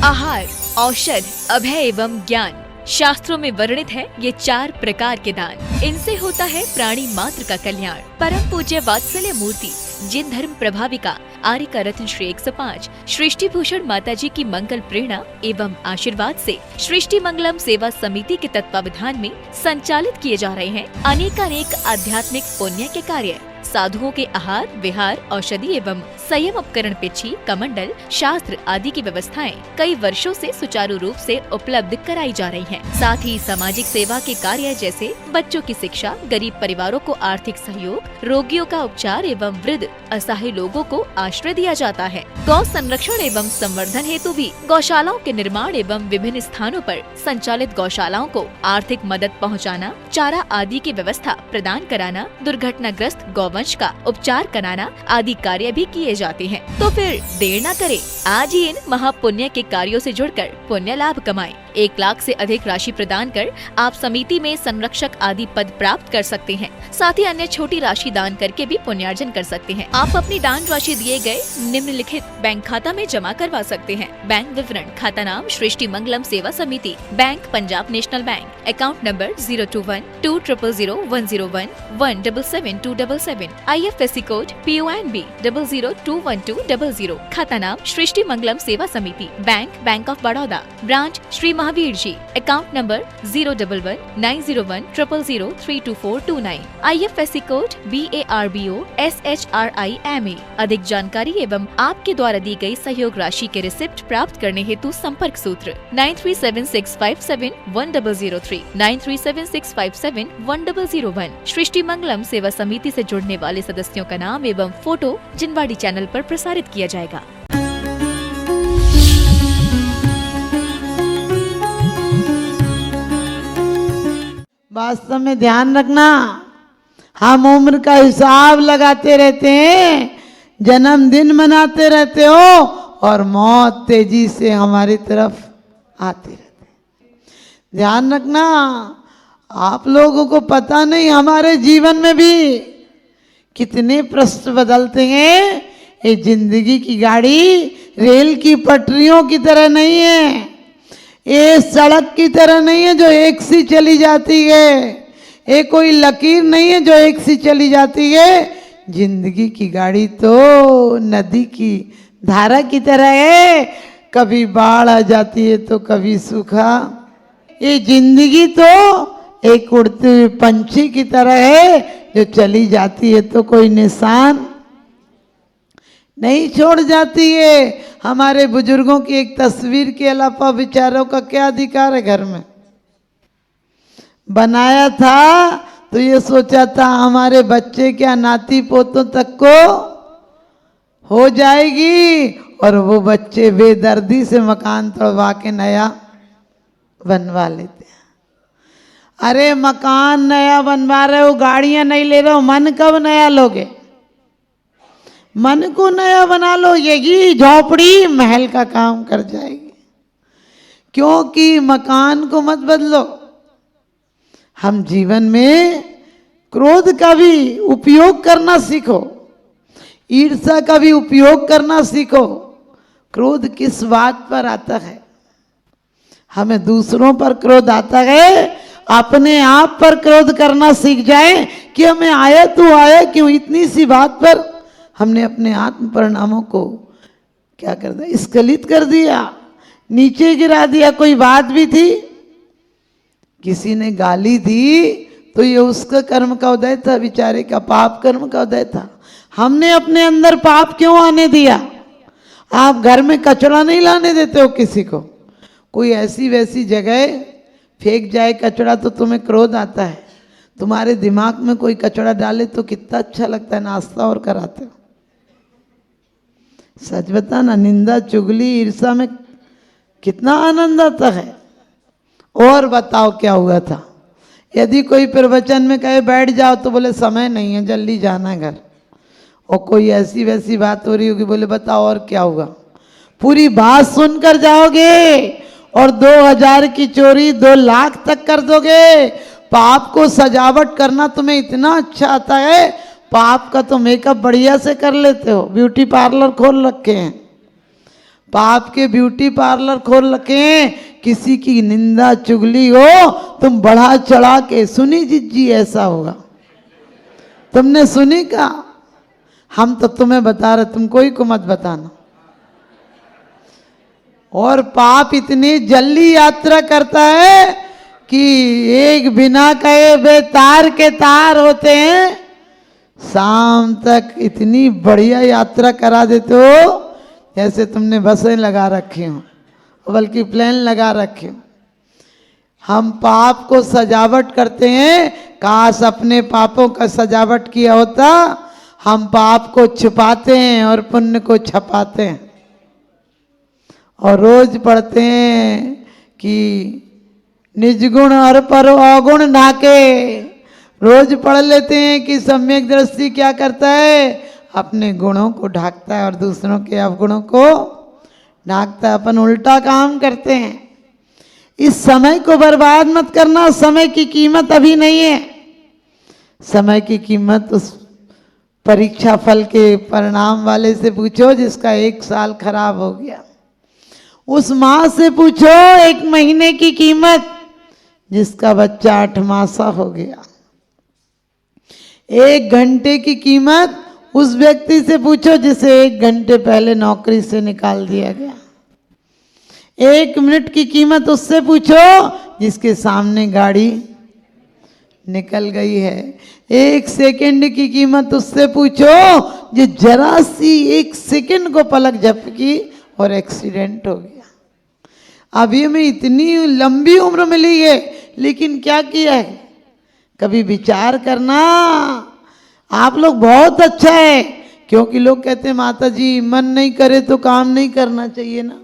आहार, औषध, अभय एवं ज्ञान शास्त्रों में वर्णित है ये 4 प्रकार के दान। इनसे होता है प्राणी मात्र का कल्याण। परम पूज्य वात्सल्य मूर्ति जिन धर्म प्रभाविका आर्य का रत्न श्री 105 सृष्टि भूषण माता जी की मंगल प्रेरणा एवं आशीर्वाद से सृष्टि मंगलम सेवा समिति के तत्वावधान में संचालित किए जा रहे हैं अनेकानेक आध्यात्मिक पुण्य के कार्य। साधुओं के आहार, विहार, औषधि एवं संयम उपकरण, पिछी, कमंडल, शास्त्र आदि की व्यवस्थाएं कई वर्षों से सुचारू रूप से उपलब्ध कराई जा रही हैं। साथ ही सामाजिक सेवा के कार्य जैसे बच्चों की शिक्षा, गरीब परिवारों को आर्थिक सहयोग, रोगियों का उपचार एवं वृद्ध असहाय लोगों को आश्रय दिया जाता है। गौ संरक्षण एवं संवर्धन हेतु भी गौशालाओं के निर्माण एवं विभिन्न स्थानों पर संचालित गौशालाओं को आर्थिक मदद पहुँचाना, चारा आदि की व्यवस्था प्रदान कराना, दुर्घटनाग्रस्त गौवंश का उपचार कराना आदि कार्य भी किए जाते हैं। तो फिर देर न करें, आज ही इन महापुण्य के कार्यों से जुड़कर पुण्य लाभ कमाएं। 1 लाख से अधिक राशि प्रदान कर आप समिति में संरक्षक आदि पद प्राप्त कर सकते हैं। साथ ही अन्य छोटी राशि दान करके भी पुण्यार्जन कर सकते हैं। आप अपनी दान राशि दिए गए निम्नलिखित बैंक खाता में जमा करवा सकते हैं। बैंक विवरण: खाता नाम Srishti Mangalam Seva Samiti, bank Punjab national bank, account number 021-2001-177-277, IFSC code PONB 0021200, खाता नाम Srishti Mangalam Seva Samiti, bank of Baroda, branch Shri Mahavir ji, account number 011-901-000-32429, IFSC code BARBO SHRIMA। अधिक जानकारी एवं आपके द्वारा दी गई सहयोग राशि के रिसिप्ट प्राप्त करने हेतु संपर्क सूत्र 9376571003, 9376571001। सृष्टि मंगलम सेवा समिति से जुड़ने वाले सदस्यों का नाम एवं फोटो जिनवाड़ी चैनल पर प्रसारित किया जाएगा। वास्तव में ध्यान रखना, हम उम्र का हिसाब लगाते रहते हैं, जन्मदिन मनाते रहते हो और मौत तेजी से हमारी तरफ आती रहती है। ध्यान रखना, आप लोगों को पता नहीं हमारे जीवन में भी कितने प्रश्न बदलते हैं। ये जिंदगी की गाड़ी रेल की पटरियों की तरह नहीं है, ये सड़क की तरह नहीं है जो एक सी चली जाती है, ये कोई लकीर नहीं है जो एक सी चली जाती है। जिंदगी की गाड़ी तो नदी की धारा की तरह है, कभी बाढ़ आ जाती है तो कभी सूखा। ये जिंदगी तो एक उड़ते हुए पंछी की तरह है जो चली जाती है तो कोई निशान नहीं छोड़ जाती है। हमारे बुजुर्गों की एक तस्वीर के अलावा बेचारों का क्या अधिकार है? घर में बनाया था तो ये सोचा था हमारे बच्चे क्या नाती पोतों तक को हो जाएगी, और वो बच्चे बेदर्दी से मकान तोड़वा के नया बनवा लेते हैं। अरे मकान नया बनवा रहे हो, गाड़ियां नहीं ले रहे हो, मन कब नया लोगे? मन को नया बना लो, यही झोपड़ी महल का काम कर जाएगी। क्योंकि मकान को मत बदलो। हम जीवन में क्रोध का भी उपयोग करना सीखो, ईर्ष्या का भी उपयोग करना सीखो। क्रोध किस बात पर आता है? हमें दूसरों पर क्रोध आता है, अपने आप पर क्रोध करना सीख जाए कि हमें आया तो आया क्यों। इतनी सी बात पर हमने अपने आत्म परिणामों को क्या कर दिया? स्खलित कर दिया, नीचे गिरा दिया। कोई बात भी थी, किसी ने गाली दी तो ये उसका कर्म का उदय था, बेचारे का पाप कर्म का उदय था। हमने अपने अंदर पाप क्यों आने दिया? आप घर में कचरा नहीं लाने देते हो किसी को, कोई ऐसी वैसी जगह फेंक जाए कचरा तो तुम्हें क्रोध आता है। तुम्हारे दिमाग में कोई कचरा डाले तो कितना अच्छा लगता है, नाश्ता और कराते हो। सच बताना, निंदा चुगली ईर्ष्या में कितना आनंद आता है। और बताओ क्या हुआ था? यदि कोई प्रवचन में कहे बैठ जाओ तो बोले समय नहीं है, जल्दी जाना है घर। और कोई ऐसी वैसी बात हो रही होगी, बोले बताओ और क्या हुआ? पूरी बात सुनकर जाओगे और 2000 की चोरी 2 लाख तक कर दोगे। पाप को सजावट करना तुम्हें इतना अच्छा आता है, पाप का तो मेकअप बढ़िया से कर लेते हो, ब्यूटी पार्लर खोल रखे हैं। पाप के ब्यूटी पार्लर खोल रखे, किसी की निंदा चुगली हो तुम बढ़ा चढ़ा के, सुनी जी ऐसा होगा, तुमने सुनी का? हम तो तुम्हें बता रहे, तुम कोई को मत बताना। और पाप इतनी जल्दी यात्रा करता है कि एक बिना कहे वे तार के तार होते हैं, शाम तक इतनी बढ़िया यात्रा करा देते हो जैसे तुमने बसें लगा रखी हो, बल्कि प्लेन लगा रखे हो। हम पाप को सजावट करते हैं, काश अपने पापों का सजावट किया होता। हम पाप को छुपाते हैं और पुण्य को छपाते हैं, और रोज पढ़ते हैं कि निज गुण और पर अवगुण ढाके। रोज पढ़ लेते हैं कि सम्यक दृष्टि क्या करता है, अपने गुणों को ढाकता है और दूसरों के अवगुणों को ढाकता है। अपन उल्टा काम करते हैं। इस समय को बर्बाद मत करना, समय की कीमत अभी नहीं है। समय की कीमत उस परीक्षा फल के परिणाम वाले से पूछो जिसका 1 साल खराब हो गया। उस माँ से पूछो 1 महीने की कीमत जिसका बच्चा 8 मासा हो गया। 1 घंटे की कीमत उस व्यक्ति से पूछो जिसे 1 घंटे पहले नौकरी से निकाल दिया गया। 1 मिनट की कीमत उससे पूछो जिसके सामने गाड़ी निकल गई है। 1 सेकंड की कीमत उससे पूछो जो जरा सी 1 सेकंड को पलक झपकी और एक्सीडेंट हो गया। अभी में इतनी लंबी उम्र मिली है, लेकिन क्या किया है? कभी विचार करना। आप लोग बहुत अच्छा है, क्योंकि लोग कहते हैं माता जी मन नहीं करे तो काम नहीं करना चाहिए ना।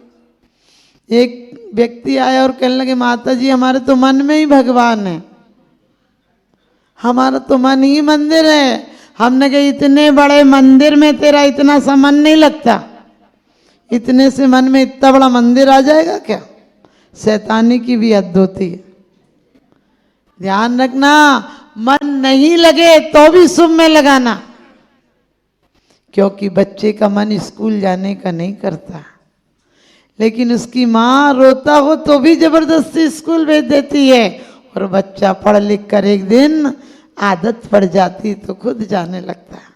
एक व्यक्ति आया और कहने लगे माता जी हमारे तो मन में ही भगवान है, हमारा तो मन ही मंदिर है। हमने कहा इतने बड़े मंदिर में तेरा इतना सा मन नहीं लगता? इतने से मन में इतना बड़ा मंदिर आ जाएगा क्या? शैतानी की भी हद होती है। ध्यान रखना, मन नहीं लगे तो भी शुभ में लगाना, क्योंकि बच्चे का मन स्कूल जाने का नहीं करता, लेकिन उसकी माँ रोता हो तो भी जबरदस्ती स्कूल भेज देती है, और बच्चा पढ़ लिख कर एक दिन आदत पड़ जाती तो खुद जाने लगता है।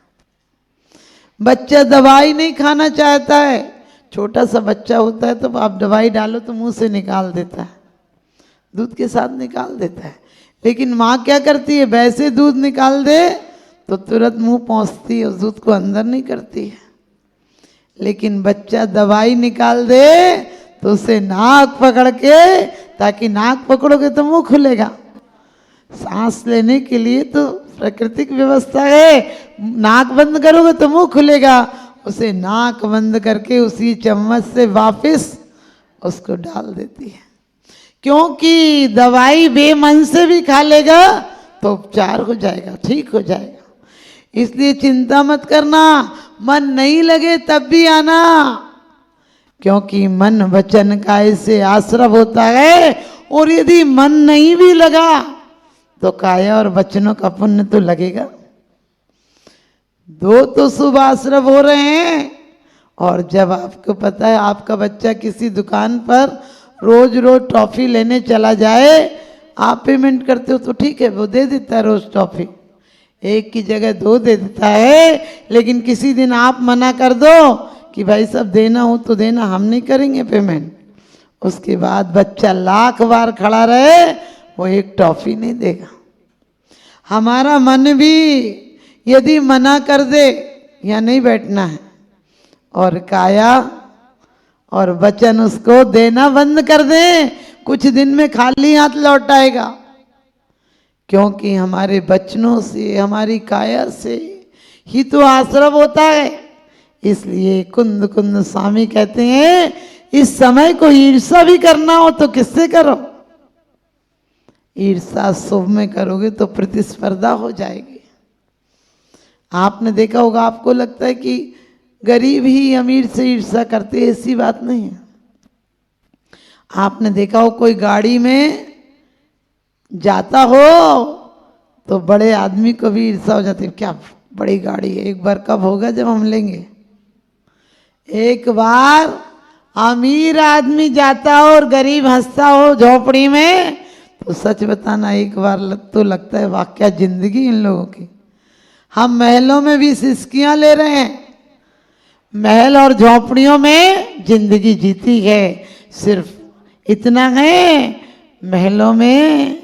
बच्चा दवाई नहीं खाना चाहता है, छोटा सा बच्चा होता है तो आप दवाई डालो तो मुंह से निकाल देता है, दूध के साथ निकाल देता है। लेकिन माँ क्या करती है, वैसे दूध निकाल दे तो तुरंत मुंह पहुँचती है, उस दूध को अंदर नहीं करती है। लेकिन बच्चा दवाई निकाल दे तो उसे नाक पकड़ के, ताकि नाक पकड़ोगे तो मुंह खुलेगा। सांस लेने के लिए तो प्राकृतिक व्यवस्था है, नाक बंद करोगे तो मुंह खुलेगा। उसे नाक बंद करके उसी चम्मच से वापस उसको डाल देती है, क्योंकि दवाई बेमन से भी खा लेगा तो उपचार हो जाएगा, ठीक हो जाएगा। इसलिए चिंता मत करना, मन नहीं लगे तब भी आना, क्योंकि मन वचन काय से आश्रव होता है। और यदि मन नहीं भी लगा तो काया और वचनों का पुण्य तो लगेगा। 2 तो शुभ आश्रव हो रहे हैं। और जब आपको पता है आपका बच्चा किसी दुकान पर रोज रोज टॉफी लेने चला जाए, आप पेमेंट करते हो तो ठीक है, वो दे देता है रोज टॉफी, 1 की जगह 2 दे देता है। लेकिन किसी दिन आप मना कर दो कि भाई सब देना हो तो देना, हम नहीं करेंगे पेमेंट, उसके बाद बच्चा लाख बार खड़ा रहे वो 1 टॉफी नहीं देगा। हमारा मन भी यदि मना कर दे या नहीं बैठना है, और काया और वचन उसको देना बंद कर दे, कुछ दिन में खाली हाथ लौट आएगा, क्योंकि हमारे वचनों से हमारी काया से ही तो आश्रव होता है। इसलिए कुंद कुंद स्वामी कहते हैं इस समय को ईर्षा भी करना हो तो किससे करो? ईर्षा शुभ में करोगे तो प्रतिस्पर्धा हो जाएगी। आपने देखा होगा, आपको लगता है कि गरीब ही अमीर से ईर्षा करते हैं, ऐसी बात नहीं है। आपने देखा हो कोई गाड़ी में जाता हो तो बड़े आदमी को भी ईर्षा हो जाती है, क्या बड़ी गाड़ी है, एक बार कब होगा जब हम लेंगे। एक बार अमीर आदमी जाता हो और गरीब हंसता हो झोपड़ी में, तो सच बताना एक बार तो लगता है वाकया जिंदगी इन लोगों की। हम महलों में भी सिसकियां ले रहे हैं, महल और झोपड़ियों में जिंदगी जीती है। सिर्फ इतना है, महलों में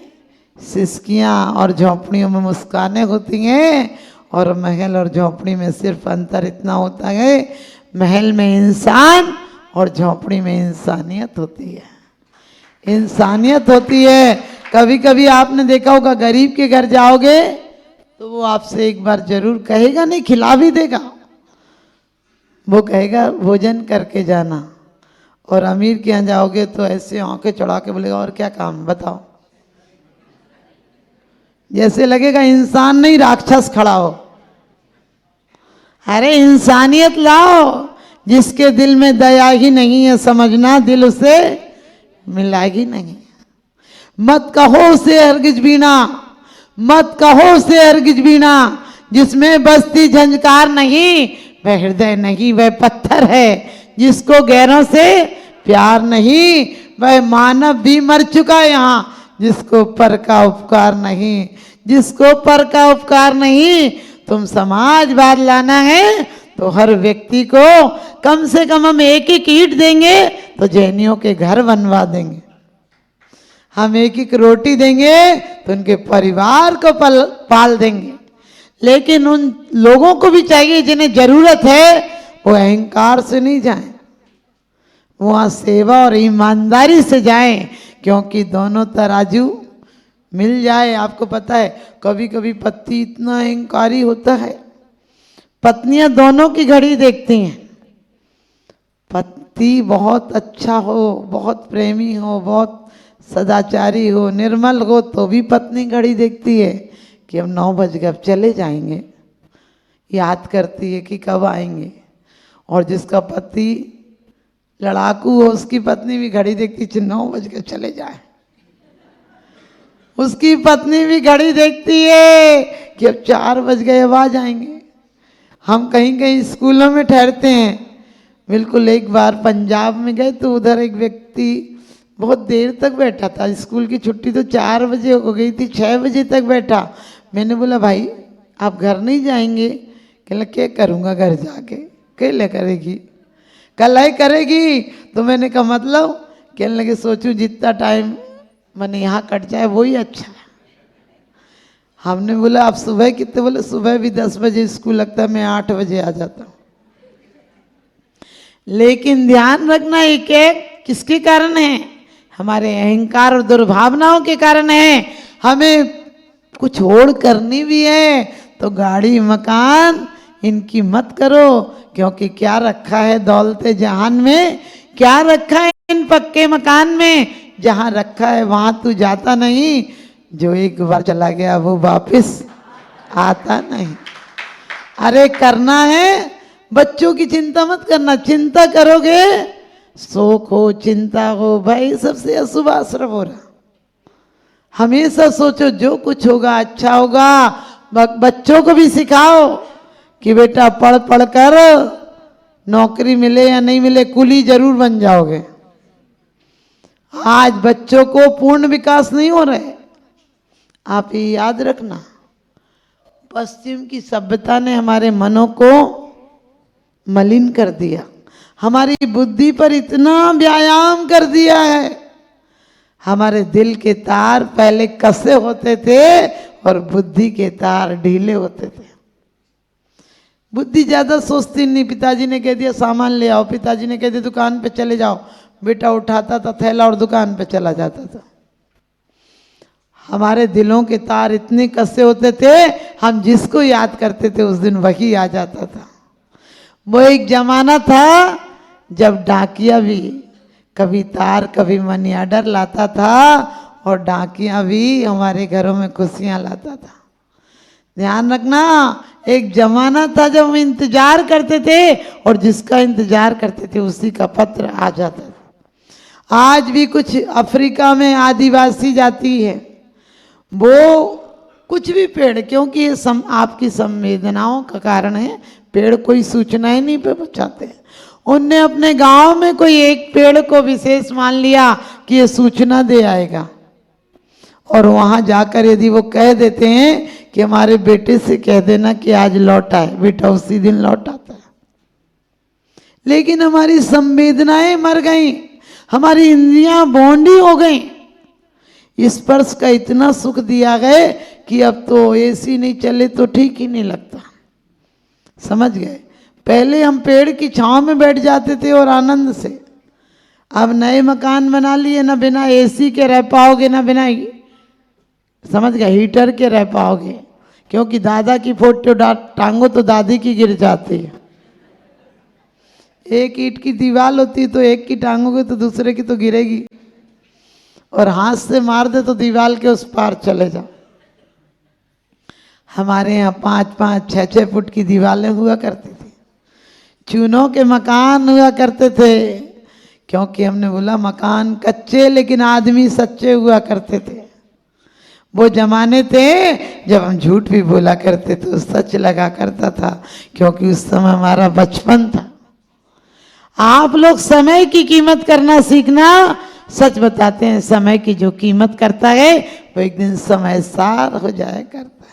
सिसकियां और झोपड़ियों में मुस्कानें होती हैं, और महल और झोपड़ी में सिर्फ अंतर इतना होता है, महल में इंसान और झोपड़ी में इंसानियत होती है। इंसानियत होती है। कभी कभी आपने देखा होगा, गरीब के घर जाओगे तो वो आपसे एक बार जरूर कहेगा, नहीं खिला भी देगा, वो कहेगा भोजन करके जाना। और अमीर के यहाँ जाओगे तो ऐसे आंखें चढ़ा के बोलेगा और क्या काम बताओ, जैसे लगेगा इंसान नहीं राक्षस खड़ा हो। अरे इंसानियत लाओ, जिसके दिल में दया ही नहीं है समझना दिल उसे मिला ही नहीं। मत कहो उसे हरगिज बीना, मत कहो उसे हरगिज बीना, जिसमें बस्ती झंझकार नहीं वह हृदय नहीं वह पत्थर है, जिसको गैरों से प्यार नहीं वह मानव भी मर चुका यहाँ, जिसको पर का उपकार नहीं, जिसको पर का उपकार नहीं। तुम समाजवाद लाना है तो हर व्यक्ति को कम से कम हम एक एक ईंट देंगे तो जैनियों के घर बनवा देंगे, हम एक एक रोटी देंगे तो उनके परिवार को पाल देंगे। लेकिन उन लोगों को भी चाहिए जिन्हें जरूरत है, वो अहंकार से नहीं जाएं, वहाँ सेवा और ईमानदारी से जाएं, क्योंकि दोनों तराजू मिल जाए। आपको पता है कभी कभी पति इतना अहंकारी होता है, पत्नियां दोनों की घड़ी देखती हैं। पति बहुत अच्छा हो, बहुत प्रेमी हो, बहुत सदाचारी हो, निर्मल हो, तो भी पत्नी घड़ी देखती है कि अब 9 बज गए अब चले जाएंगे, याद करती है कि कब आएंगे। और जिसका पति लड़ाकू हो उसकी पत्नी भी घड़ी देखती है 9 बज गए चले जाए, उसकी पत्नी भी घड़ी देखती है कि अब 4 बज गए अब आ जाएंगे। हम कहीं कहीं स्कूलों में ठहरते हैं। बिल्कुल एक बार पंजाब में गए तो उधर एक व्यक्ति बहुत देर तक बैठा था, स्कूल की छुट्टी तो 4 बजे हो गई थी, 6 बजे तक बैठा। मैंने बोला भाई आप घर नहीं जाएंगे? कहला क्या करूँगा घर जाके, कहले करेगी कल है करेगी। तो मैंने कहा मतलब? कहने लगे सोचूं जितना टाइम मैंने यहाँ कट जाए वही अच्छा है। हमने बोला आप सुबह कितने? बोले सुबह भी 10 बजे स्कूल लगता है, मैं 8 बजे आ जाता हूँ। लेकिन ध्यान रखना ये क्या किसके कारण है? हमारे अहंकार और दुर्भावनाओं के कारण है। हमें कुछ होड़ करनी भी है तो गाड़ी मकान इनकी मत करो, क्योंकि क्या रखा है दौलते जहान में, क्या रखा है इन पक्के मकान में, जहां रखा है वहां तू जाता नहीं, जो एक बार चला गया वो वापस आता नहीं। अरे करना है, बच्चों की चिंता मत करना, चिंता करोगे शोक हो चिंता हो भाई सबसे अशुभ आश्रम हो रहा। हमेशा सोचो जो कुछ होगा अच्छा होगा। बच्चों को भी सिखाओ कि बेटा पढ़ पढ़ कर नौकरी मिले या नहीं मिले कुली जरूर बन जाओगे। आज बच्चों को पूर्ण विकास नहीं हो रहे। आप ये याद रखना, पश्चिम की सभ्यता ने हमारे मनों को मलिन कर दिया, हमारी बुद्धि पर इतना व्यायाम कर दिया है। हमारे दिल के तार पहले कसे होते थे और बुद्धि के तार ढीले होते थे। बुद्धि ज्यादा सोचती नहीं। पिताजी ने कह दिया सामान ले आओ, पिताजी ने कह दिया दुकान पे चले जाओ, बेटा उठाता था थैला और दुकान पे चला जाता था। हमारे दिलों के तार इतने कसे होते थे, हम जिसको याद करते थे उस दिन वही आ जाता था। वो एक जमाना था जब डाकिया भी कभी तार कभी मनी ऑर्डर लाता था और डाकिया भी हमारे घरों में खुशियां लाता था। ध्यान रखना, एक जमाना था जब हम इंतजार करते थे और जिसका इंतजार करते थे उसी का पत्र आ जाता था। आज भी कुछ अफ्रीका में आदिवासी जाति है, वो कुछ भी पेड़, क्योंकि ये आपकी संवेदनाओं का कारण है, पेड़ कोई सूचनाएं नहीं पहुंचाते हैं। उनने अपने गांव में कोई एक पेड़ को विशेष मान लिया कि ये सूचना दे आएगा, और वहां जाकर यदि वो कह देते हैं कि हमारे बेटे से कह देना कि आज लौटा है, बेटा उसी दिन लौट आता है। लेकिन हमारी संवेदनाएं मर गई, हमारी इंद्रियां बोंडी हो गई। स्पर्श का इतना सुख दिया गए कि अब तो एसी नहीं चले तो ठीक ही नहीं लगता। समझ गए? पहले हम पेड़ की छांव में बैठ जाते थे और आनंद से। अब नए मकान बना लिए, ना बिना एसी के रह पाओगे, ना बिना समझ गए हीटर के रह पाओगे, क्योंकि दादा की फोटो टांगो तो दादी की गिर जाती है। एक ईंट की दीवार होती है तो एक की टांगोगे तो दूसरे की तो गिरेगी, और हाथ से मार दे तो दीवार के उस पार चले जाओ। हमारे यहाँ 5-5, 6-6 फुट की दीवारें हुआ करती थी, चूनों के मकान हुआ करते थे, क्योंकि हमने बोला मकान कच्चे लेकिन आदमी सच्चे हुआ करते थे। वो जमाने थे जब हम झूठ भी बोला करते तो सच लगा करता था, क्योंकि उस समय हमारा बचपन था। आप लोग समय की कीमत करना सीखना। सच बताते हैं, समय की जो कीमत करता है वो एक दिन समय सार हो जाया करता है।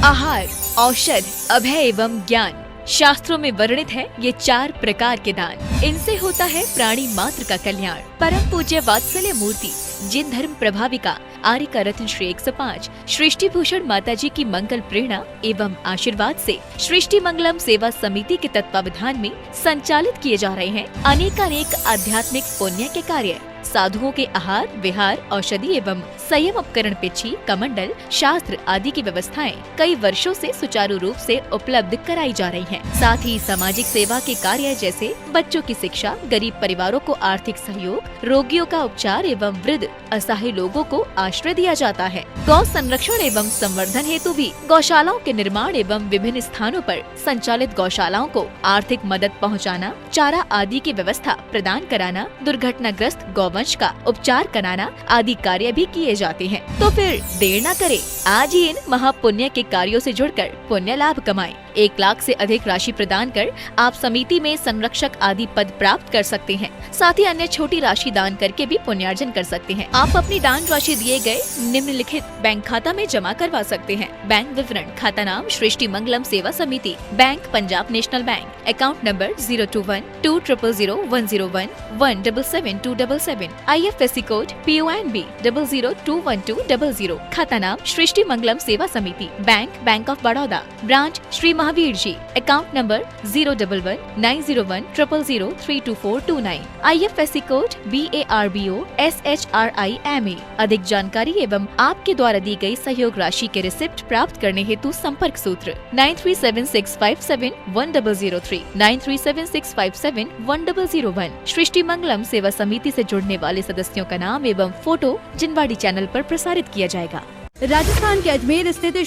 आहार, औषध, अभय एवं ज्ञान शास्त्रों में वर्णित है ये 4 प्रकार के दान। इनसे होता है प्राणी मात्र का कल्याण। परम पूज्य वात्सल्य मूर्ति जिन धर्म प्रभाविका आर्य रत्न श्री 105 सृष्टि भूषण माता जी की मंगल प्रेरणा एवं आशीर्वाद से सृष्टि मंगलम सेवा समिति के तत्वावधान में संचालित किए जा रहे हैं अनेकानेक आध्यात्मिक पुण्य के कार्य। साधुओं के आहार, विहार, औषधि एवं संयम उपकरण, पिछी, कमंडल, शास्त्र आदि की व्यवस्थाएं कई वर्षों से सुचारू रूप से उपलब्ध कराई जा रही हैं। साथ ही सामाजिक सेवा के कार्य जैसे बच्चों की शिक्षा, गरीब परिवारों को आर्थिक सहयोग, रोगियों का उपचार एवं वृद्ध असहाय लोगों को आश्रय दिया जाता है। गौ संरक्षण एवं संवर्धन हेतु भी गौशालाओं के निर्माण एवं विभिन्न स्थानों पर संचालित गौशालाओं को आर्थिक मदद पहुँचाना, चारा आदि की व्यवस्था प्रदान कराना, दुर्घटनाग्रस्त गौवंश का उपचार कराना आदि कार्य भी किए जाते हैं। तो फिर देर न करें, आज ही इन महापुण्य के कार्यों से जुड़कर पुण्य लाभ कमाएं। 1 लाख से अधिक राशि प्रदान कर आप समिति में संरक्षक आदि पद प्राप्त कर सकते हैं। साथ ही अन्य छोटी राशि दान करके भी पुण्यार्जन कर सकते हैं। आप अपनी दान राशि दिए गए निम्नलिखित बैंक खाता में जमा करवा सकते हैं। बैंक विवरण: खाता नाम Srishti Mangalam Seva Samiti, bank Punjab national bank, account number 021-2001-177-277, IFSC code PONB 0021200। खाता नाम Srishti Mangalam Seva Samiti, bank of Baroda, branch Shri Mahavir ji, account number 011-901-000-32429, IFSC code BARBO SHRIMA। अधिक जानकारी एवं आपके द्वारा दी गई सहयोग राशि के रिसिप्ट प्राप्त करने हेतु संपर्क सूत्र 9376571003, 9376571001। सृष्टि मंगलम सेवा समिति से जुड़ने वाले सदस्यों का नाम एवं फोटो जिनवाड़ी चैनल पर प्रसारित किया जाएगा। राजस्थान के अजमेर स्थित